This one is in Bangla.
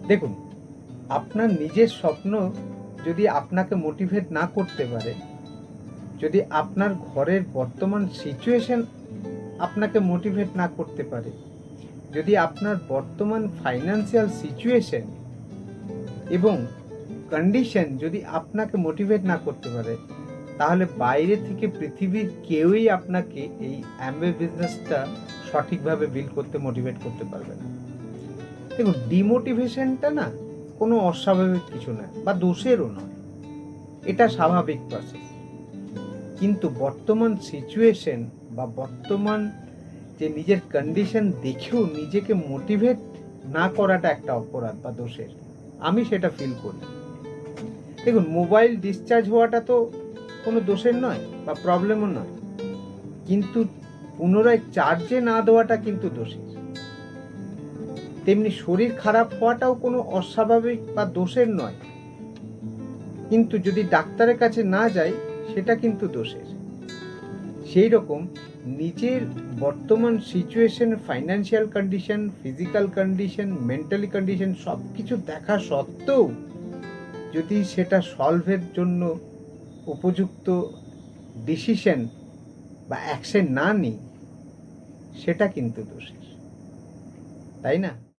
দেখুন, আপনার নিজের স্বপ্ন যদি আপনাকে মোটিভেট না করতে পারে, যদি আপনার ঘরের বর্তমান সিচুয়েশন আপনাকে মোটিভেট না করতে পারে, যদি আপনার বর্তমান ফাইন্যান্সিয়াল সিচুয়েশন এবং কন্ডিশন যদি আপনাকে মোটিভেট না করতে পারে, তাহলে বাইরে থেকে পৃথিবীর কেউই আপনাকে এই অ্যামওয়ে বিজনেসটা সঠিকভাবে বিল্ড করতে মোটিভেট করতে পারবে না। দেখুন, ডিমোটিভেশনটা না কোনো অস্বাভাবিক কিছু নয় বা দোষেরও নয়, এটা স্বাভাবিক প্রসেস। কিন্তু বর্তমান সিচুয়েশন বা বর্তমান যে নিজের কন্ডিশন দেখেও নিজেকে মোটিভেট না করাটা একটা অপরাধ বা দোষের, আমি সেটা ফিল করি। দেখুন, মোবাইল ডিসচার্জ হওয়াটা তো কোনো দোষের নয় বা প্রবলেমও নয়, কিন্তু পুনরায় চার্জে না দেওয়াটা কিন্তু দোষের। তেমনি শরীর খারাপ হওয়াটাও কোনো অস্বাভাবিক বা দোষের নয়, কিন্তু যদি ডাক্তারের কাছে না যাই সেটা কিন্তু দোষের। সেই রকম নিজের বর্তমান situation, financial condition, physical condition, mentally condition সব কিছু দেখা সত্ত্বেও যদি সেটা সলভের জন্য উপযুক্ত ডিসিশন বা অ্যাকশন না নিই, সেটা কিন্তু দোষের, তাই না?